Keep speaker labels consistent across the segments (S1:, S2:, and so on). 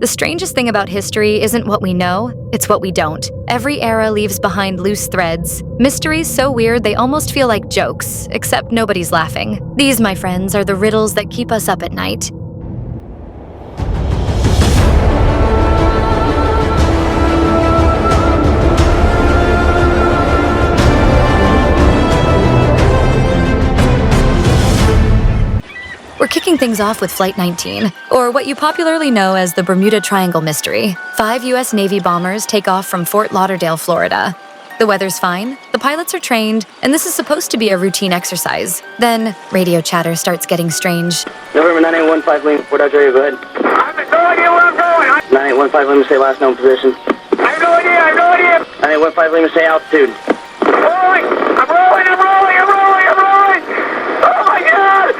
S1: The strangest thing about history isn't what we know, it's what we don't. Every era leaves behind loose threads. Mysteries so weird they almost feel like jokes, except nobody's laughing. These, my friends, are the riddles that keep us up at night. We're kicking things off with Flight 19, or what you popularly know as the Bermuda Triangle mystery. 5 U.S. Navy bombers take off from Fort Lauderdale, Florida. The weather's fine, the pilots are trained, and this is supposed to be a routine exercise. Then, radio chatter starts getting strange.
S2: November 9815, Lima, Fort Lauderdale, go ahead.
S3: I have no idea where I'm going.
S2: 9815, Lima, say last known position.
S3: I have no idea.
S2: 9815, Lima, say altitude.
S3: I'm rolling. Oh my God!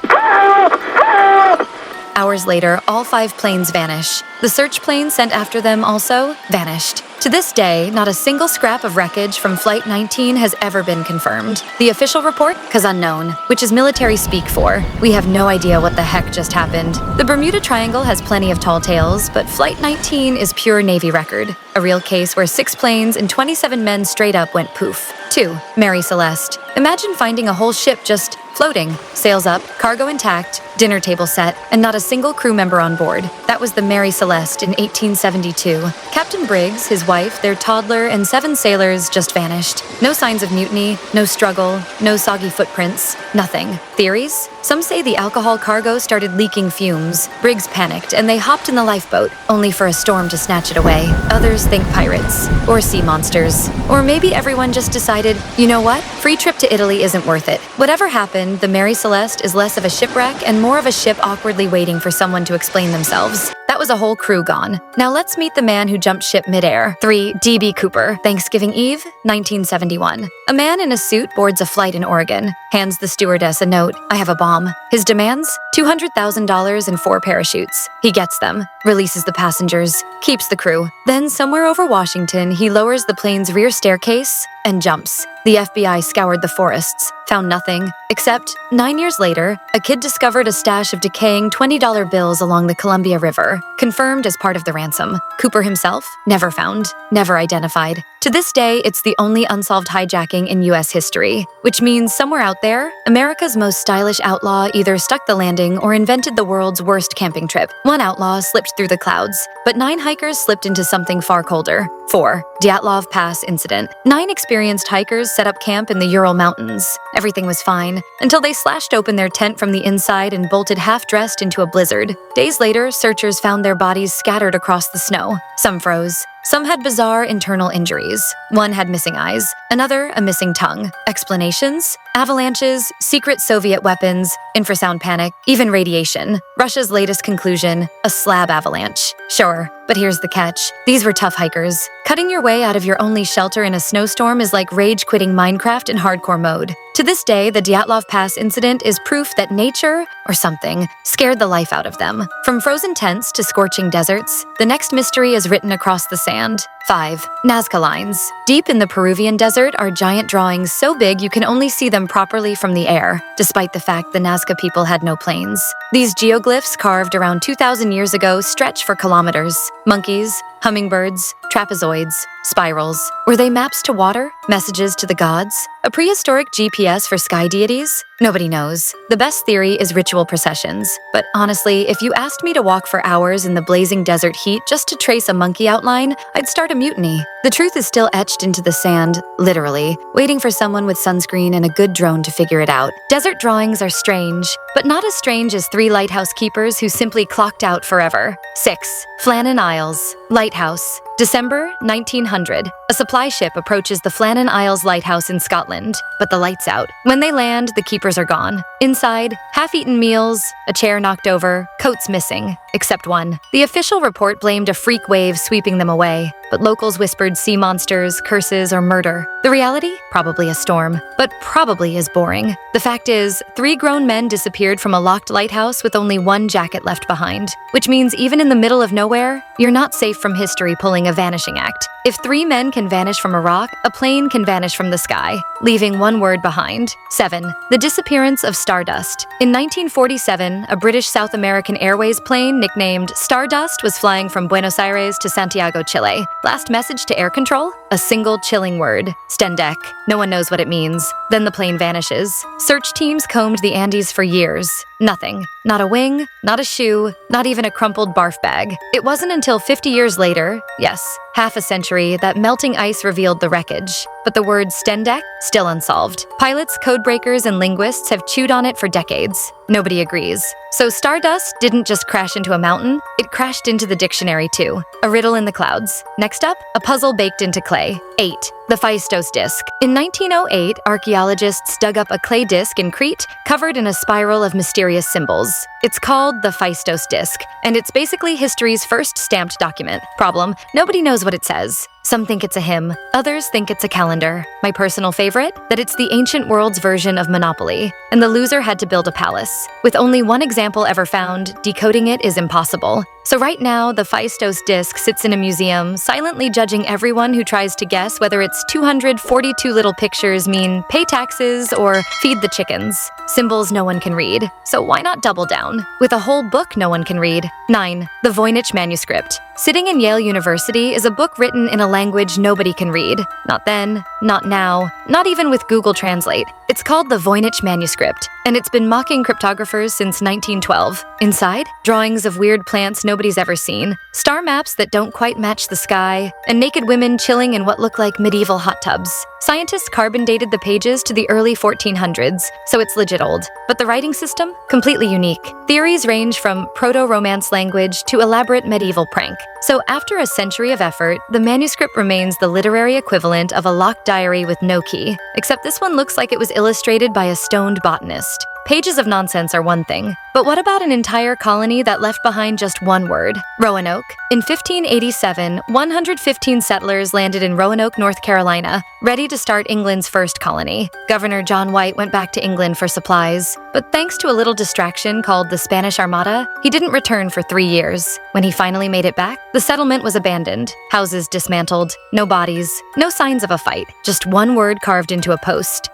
S3: Help!
S1: Hours later, all 5 planes vanish. The search plane sent after them also vanished. To this day, not a single scrap of wreckage from Flight 19 has ever been confirmed. The official report? 'Cause unknown, which is military speak for we have no idea what the heck just happened. The Bermuda Triangle has plenty of tall tales, but Flight 19 is pure Navy record. A real case where 6 planes and 27 men straight up went poof. 2. Mary Celeste. Imagine finding a whole ship just floating. Sails up, cargo intact, dinner table set, and not a single crew member on board. That was the Mary Celeste in 1872. Captain Briggs, his wife, their toddler, and 7 sailors just vanished. No signs of mutiny, no struggle, no soggy footprints, nothing. Theories? Some say the alcohol cargo started leaking fumes. Briggs panicked, and they hopped in the lifeboat, only for a storm to snatch it away. Others think pirates, or sea monsters. Or maybe everyone just decided, you know what? Free trip to Italy isn't worth it. Whatever happened, the Mary Celeste is less of a shipwreck and more of a ship awkwardly waiting for someone to explain themselves. That was a whole crew gone. Now let's meet the man who jumped ship midair. 3. D.B. Cooper, Thanksgiving Eve, 1971. A man in a suit boards a flight in Oregon, hands the stewardess a note, I have a bomb. His demands? $200,000 and 4 parachutes. He gets them, releases the passengers, keeps the crew. Then somewhere over Washington, he lowers the plane's rear staircase and jumps. The FBI scoured the forests, found nothing, except 9 years later, a kid discovered a stash of decaying $20 bills along the Columbia River, confirmed as part of the ransom. Cooper himself? Never found, never identified. To this day, it's the only unsolved hijacking in U.S. history, which means somewhere out there, America's most stylish outlaw either stuck the landing or invented the world's worst camping trip. 1 outlaw slipped through the clouds, but 9 hikers slipped into something far colder. 4. Dyatlov Pass Incident. 9 experienced hikers set up camp in the Ural Mountains. Everything was fine, until they slashed open their tent from the inside and bolted half-dressed into a blizzard. Days later, searchers found their bodies scattered across the snow. Some froze. Some had bizarre internal injuries. 1 had missing eyes, another a missing tongue. Explanations? Avalanches, secret Soviet weapons, infrasound panic, even radiation. Russia's latest conclusion, a slab avalanche. Sure, but here's the catch. These were tough hikers. Cutting your way out of your only shelter in a snowstorm is like rage-quitting Minecraft in hardcore mode. To this day, the Dyatlov Pass incident is proof that nature, or something, scared the life out of them. From frozen tents to scorching deserts, the next mystery is written across the sand. 5. Nazca lines. Deep in the Peruvian desert are giant drawings so big you can only see them properly from the air, despite the fact the Nazca people had no planes. These geoglyphs carved around 2,000 years ago stretch for kilometers. Monkeys, hummingbirds, trapezoids, spirals. Were they maps to water? Messages to the gods? A prehistoric GPS for sky deities? Nobody knows. The best theory is ritual processions. But honestly, if you asked me to walk for hours in the blazing desert heat just to trace a monkey outline, I'd start a mutiny. The truth is still etched into the sand, literally, waiting for someone with sunscreen and a good drone to figure it out. Desert drawings are strange, but not as strange as 3 lighthouse keepers who simply clocked out forever. 6. Flannan Isles. Lighthouse. December 1900. A supply ship approaches the Flannan Isles lighthouse in Scotland, but the light's out. When they land, the keepers are gone. Inside, half-eaten meals, a chair knocked over, coats missing, except 1. The official report blamed a freak wave sweeping them away, but locals whispered sea monsters, curses, or murder. The reality? Probably a storm, but probably as boring. The fact is, 3 grown men disappeared from a locked lighthouse with only 1 jacket left behind, which means even in the middle of nowhere, you're not safe from history pulling a vanishing act. If 3 men can vanish from a rock, a plane can vanish from the sky, leaving one word behind. 7. The disappearance of Stardust. In 1947, a British South American Airways plane nicknamed Stardust was flying from Buenos Aires to Santiago, Chile. Last message to air control? A single chilling word. Stendek. No one knows what it means. Then the plane vanishes. Search teams combed the Andes for years. Nothing. Not a wing, not a shoe, not even a crumpled barf bag. It wasn't until 50 years later, yes, half a century, that melting ice revealed the wreckage. But the word Stendek, still unsolved. Pilots, codebreakers, and linguists have chewed on it for decades. Nobody agrees. So Stardust didn't just crash into a mountain, it crashed into the dictionary too. A riddle in the clouds. Next up, a puzzle baked into clay. 8. The Phaistos disc. In 1908, archaeologists dug up a clay disc in Crete, covered in a spiral of mysterious symbols. It's called the Phaistos disc, and it's basically history's first stamped document. Problem: nobody knows what it says. Some think it's a hymn, others think it's a calendar. My personal favorite? That it's the ancient world's version of Monopoly, and the loser had to build a palace. With only one example ever found, decoding it is impossible. So right now, the Phaistos disc sits in a museum, silently judging everyone who tries to guess whether its 242 little pictures mean pay taxes or feed the chickens. Symbols no one can read, so why not double down? With a whole book no one can read. 9. The Voynich Manuscript. Sitting in Yale University is a book written in a language nobody can read. Not then, not now, not even with Google Translate. It's called the Voynich Manuscript, and it's been mocking cryptographers since 1912. Inside, drawings of weird plants nobody's ever seen, star maps that don't quite match the sky, and naked women chilling in what look like medieval hot tubs. Scientists carbon dated the pages to the early 1400s, so it's legit old. But the writing system? Completely unique. Theories range from proto-Romance language to elaborate medieval prank. So after a century of effort, the manuscript remains the literary equivalent of a locked diary with no key, except this one looks like it was illustrated by a stoned botanist. Pages of nonsense are one thing, but what about an entire colony that left behind just one word? Roanoke. In 1587, 115 settlers landed in Roanoke, North Carolina, ready to start England's first colony. Governor John White went back to England for supplies, but thanks to a little distraction called the Spanish Armada, he didn't return for 3 years. When he finally made it back, the settlement was abandoned, houses dismantled, no bodies, no signs of a fight, just one word carved into a post.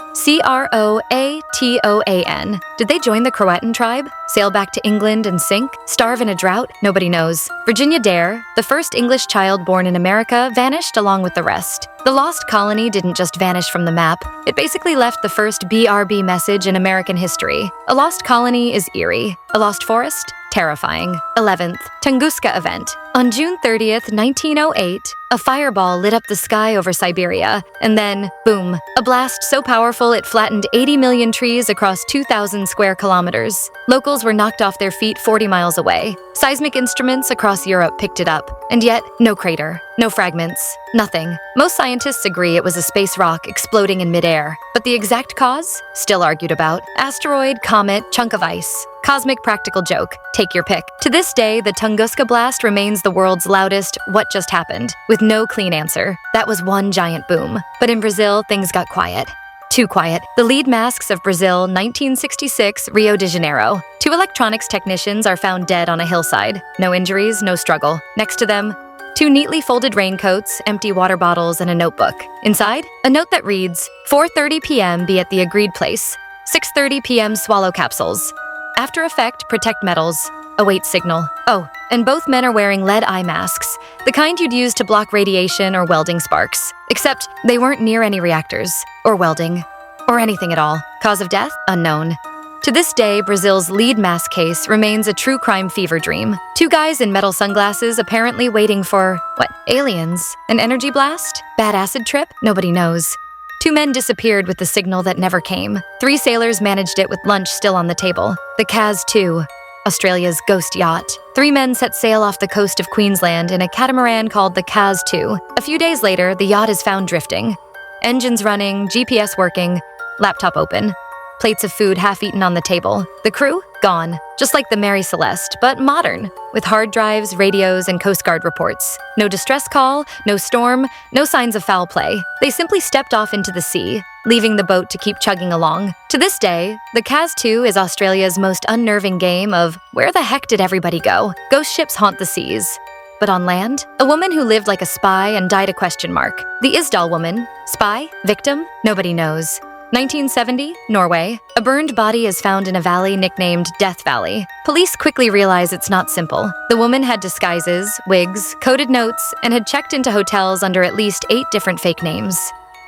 S1: Croatoan. Did they join the Croatan tribe? Sail back to England and sink? Starve in a drought? Nobody knows. Virginia Dare, the first English child born in America, vanished along with the rest. The lost colony didn't just vanish from the map. It basically left the first BRB message in American history. A lost colony is eerie. A lost forest? Terrifying. 11th, Tunguska event. On June 30th, 1908, a fireball lit up the sky over Siberia, and then, boom, a blast so powerful it flattened 80 million trees across 2,000 square kilometers. Locals were knocked off their feet 40 miles away. Seismic instruments across Europe picked it up, and yet, no crater, no fragments, nothing. Most scientists agree it was a space rock exploding in midair, but the exact cause? Still argued about. Asteroid, comet, chunk of ice. Cosmic practical joke. Take your pick. To this day, the Tunguska blast remains the world's loudest "what just happened?" with no clean answer. That was one giant boom. But in Brazil, things got quiet. Too quiet. The lead masks of Brazil, 1966, Rio de Janeiro. 2 electronics technicians are found dead on a hillside. No injuries, no struggle. Next to them, 2 neatly folded raincoats, empty water bottles, and a notebook. Inside, a note that reads, 4:30 p.m. be at the agreed place. 6:30 p.m. swallow capsules. After effect, protect metals. Await signal. Oh, and both men are wearing lead eye masks, the kind you'd use to block radiation or welding sparks. Except they weren't near any reactors, or welding, or anything at all. Cause of death? Unknown. To this day, Brazil's lead mask case remains a true crime fever dream. 2 guys in metal sunglasses apparently waiting for, what, aliens? An energy blast? Bad acid trip? Nobody knows. 2 men disappeared with the signal that never came. 3 sailors managed it with lunch still on the table. The Kaz 2, Australia's ghost yacht. 3 men set sail off the coast of Queensland in a catamaran called the Kaz 2. A few days later, the yacht is found drifting. Engines running, GPS working, laptop open. Plates of food half-eaten on the table. The crew? Gone. Just like the Mary Celeste, but modern, with hard drives, radios, and Coast Guard reports. No distress call, no storm, no signs of foul play. They simply stepped off into the sea, leaving the boat to keep chugging along. To this day, the Kaz 2 is Australia's most unnerving game of where the heck did everybody go? Ghost ships haunt the seas. But on land, a woman who lived like a spy and died a question mark. The Isdal woman. Spy? Victim? Nobody knows. 1970, Norway. A burned body is found in a valley nicknamed Death Valley. Police quickly realize it's not simple. The woman had disguises, wigs, coded notes, and had checked into hotels under at least 8 different fake names.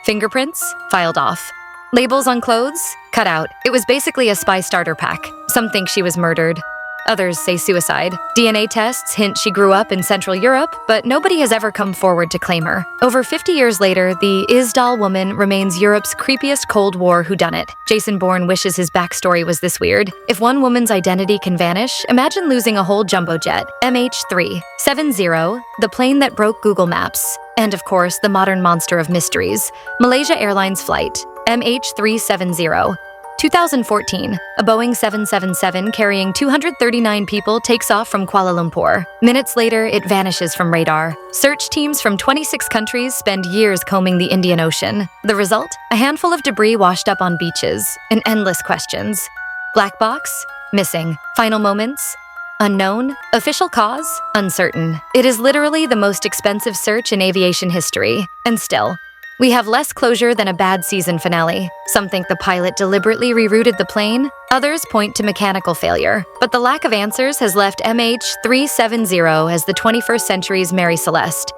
S1: Fingerprints? Filed off. Labels on clothes? Cut out. It was basically a spy starter pack. Some think she was murdered. Others say suicide. DNA tests hint she grew up in Central Europe, but nobody has ever come forward to claim her. Over 50 years later, the Isdal woman remains Europe's creepiest Cold War whodunit. Jason Bourne wishes his backstory was this weird. If one woman's identity can vanish, imagine losing a whole jumbo jet. MH370, the plane that broke Google Maps. And of course, the modern monster of mysteries, Malaysia Airlines flight, MH370. 2014, a Boeing 777 carrying 239 people takes off from Kuala Lumpur. Minutes later, it vanishes from radar. Search teams from 26 countries spend years combing the Indian Ocean. The result? A handful of debris washed up on beaches, and endless questions. Black box? Missing. Final moments? Unknown. Official cause? Uncertain. It is literally the most expensive search in aviation history. And still, we have less closure than a bad season finale. Some think the pilot deliberately rerouted the plane. Others point to mechanical failure. But the lack of answers has left MH370 as the 21st century's Mary Celeste.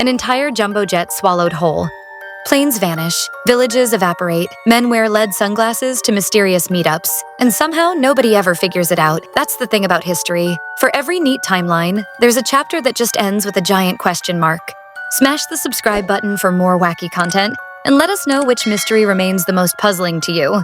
S1: An entire jumbo jet swallowed whole. Planes vanish, villages evaporate, men wear lead sunglasses to mysterious meetups, and somehow nobody ever figures it out. That's the thing about history. For every neat timeline, there's a chapter that just ends with a giant question mark. Smash the subscribe button for more wacky content, and let us know which mystery remains the most puzzling to you.